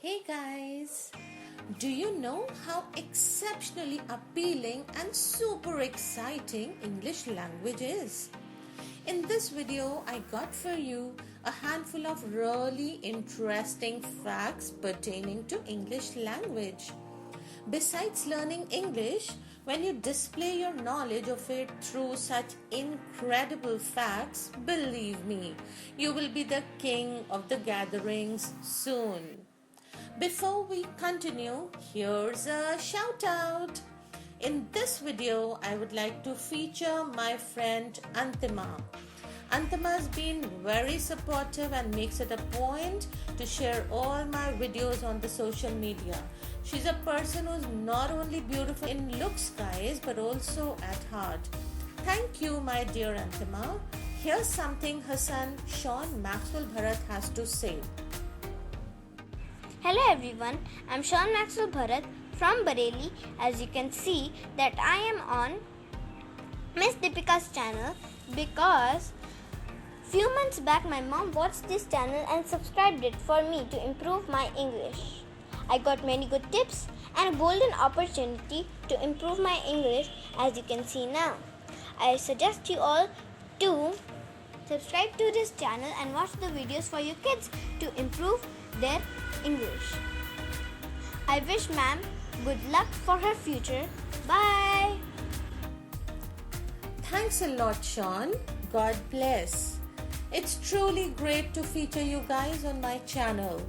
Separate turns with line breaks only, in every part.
Hey guys, do you know how exceptionally appealing and super exciting English language is? In this video, I got for you a handful of really interesting facts pertaining to English language. Besides learning English, when you display your knowledge of it through such incredible facts, believe me, you will be the king of the gatherings soon. Before we continue, here's a shout out. In this video, I would like to feature my friend Antima. Antima has been very supportive and makes it a point to share all my videos on the social media. She's a person who's not only beautiful in looks, guys, but also at heart. Thank you, my dear Antima. Here's something her son Sean Maxwell Bharat has to say.
Hello everyone, I'm Sean Maxwell Bharat from Bareilly. As you can see that I am on Miss Deepika's channel because few months back my mom watched this channel and subscribed it for me to improve my English. I got many good tips and a golden opportunity to improve my English as you can see now. I suggest you all to subscribe to this channel and watch the videos for your kids to improve their English. I wish ma'am good luck for her future. Bye.
Thanks a lot, Sean. God bless. It's truly great to feature you guys on my channel.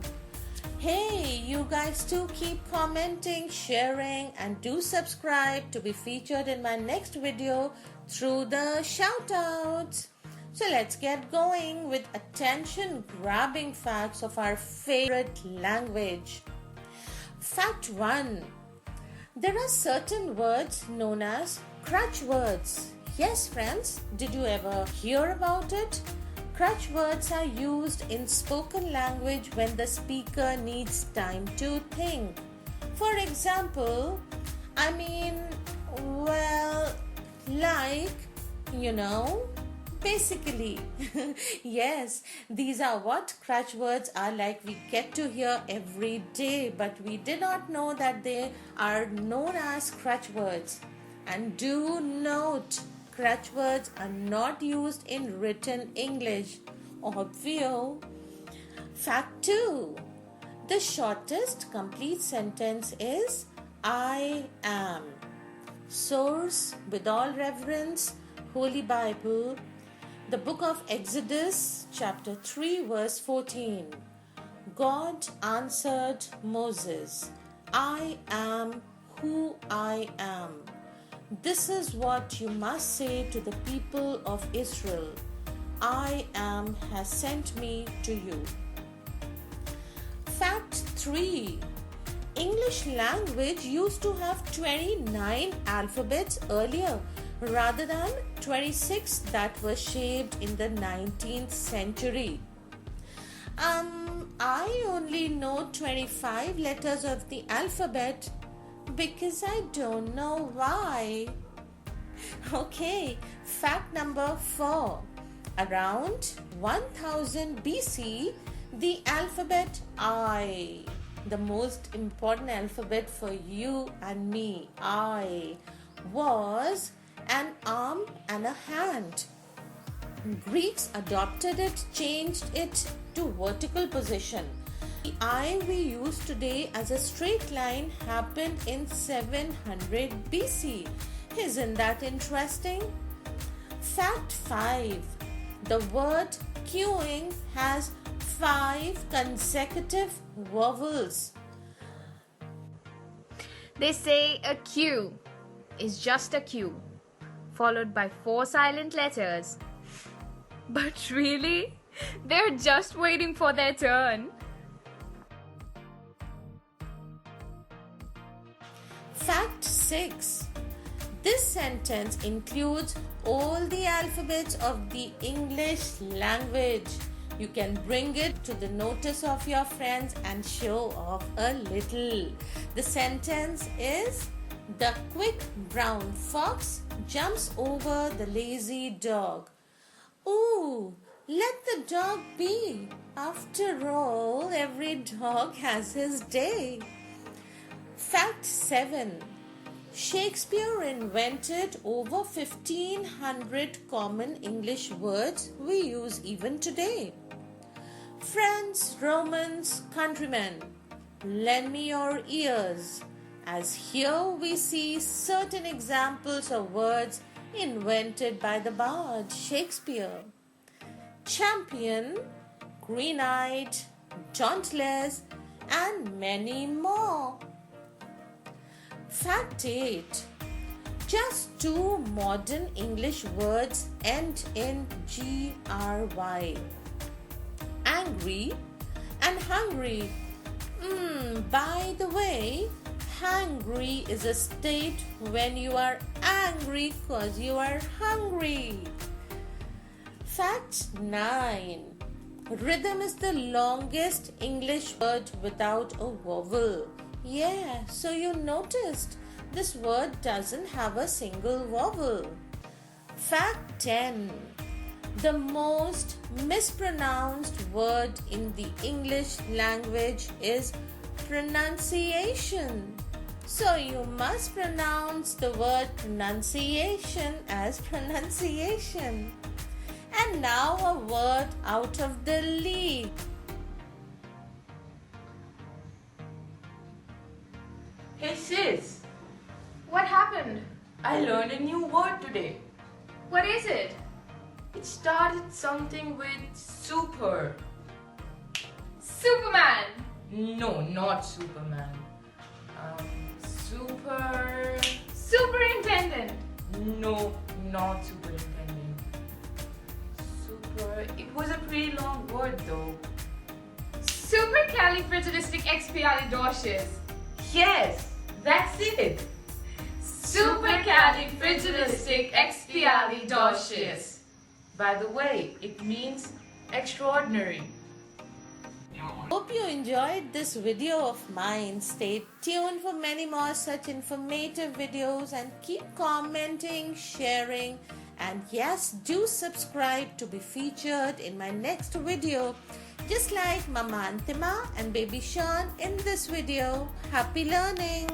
Hey, you guys too keep commenting, sharing, and do subscribe to be featured in my next video through the shoutouts. So let's get going with attention-grabbing facts of our favorite language. Fact 1. There are certain words known as crutch words. Yes, friends, did you ever hear about it? Crutch words are used in spoken language when the speaker needs time to think. For example, basically, yes, these are what crutch words are like. We get to hear every day, but we did not know that they are known as crutch words. And do note, crutch words are not used in written English. Obvio. Fact 2. The shortest complete sentence is I am. Source, with all reverence, Holy Bible, the book of Exodus, chapter 3, verse 14. God answered Moses, I am who I am. This is what you must say to the people of Israel. I am has sent me to you. Fact 3. English language used to have 29 alphabets earlier rather than 26 that were shaped in the 19th century. I only know 25 letters of the alphabet because I don't know why. Okay, fact number 4. Around 1000 BC, the alphabet I, the most important alphabet for you and me, I, was an arm and a hand. Greeks adopted it, changed it to vertical position. The I we use today as a straight line happened in 700 BC. Isn't that interesting? Fact 5. The word queuing has 5 consecutive vowels.
They say a queue is just a queue, followed by 4 silent letters. But really, they're just waiting for their turn.
Fact 6. This sentence includes all the alphabets of the English language. You can bring it to the notice of your friends and show off a little. The sentence is, the quick brown fox jumps over the lazy dog. Ooh, Let the dog be. After all, every dog has his day. Fact 7. Shakespeare invented over 1500 common English words we use even today. Friends, Romans, countrymen, lend me your ears, as here we see certain examples of words invented by the bard Shakespeare. Champion, green-eyed, dauntless, and many more. Fact 8. Just 2 modern English words end in GRY. Angry and hungry. By the way, hangry is a state when you are angry because you are hungry. Fact 9. Rhythm is the longest English word without a vowel. Yeah, so you noticed this word doesn't have a single vowel. Fact 10. The most mispronounced word in the English language is pronunciation. So you must pronounce the word pronunciation as pronunciation. And now a word out of the league.
Hey sis,
What happened?
I learned a new word today.
What is it?
It started something with super.
Superman!
No, not Superman. Super.
Superintendent!
No, not superintendent. Super. It was a pretty long word though.
Supercalifragilisticexpialidocious!
Yes, that's it.
Supercalifragilisticexpialidocious!
By the way, it means extraordinary.
Hope you enjoyed this video of mine. Stay tuned for many more such informative videos and keep commenting, sharing, and yes, do subscribe to be featured in my next video. Just like Mama Antima and Baby Sean in this video. Happy learning!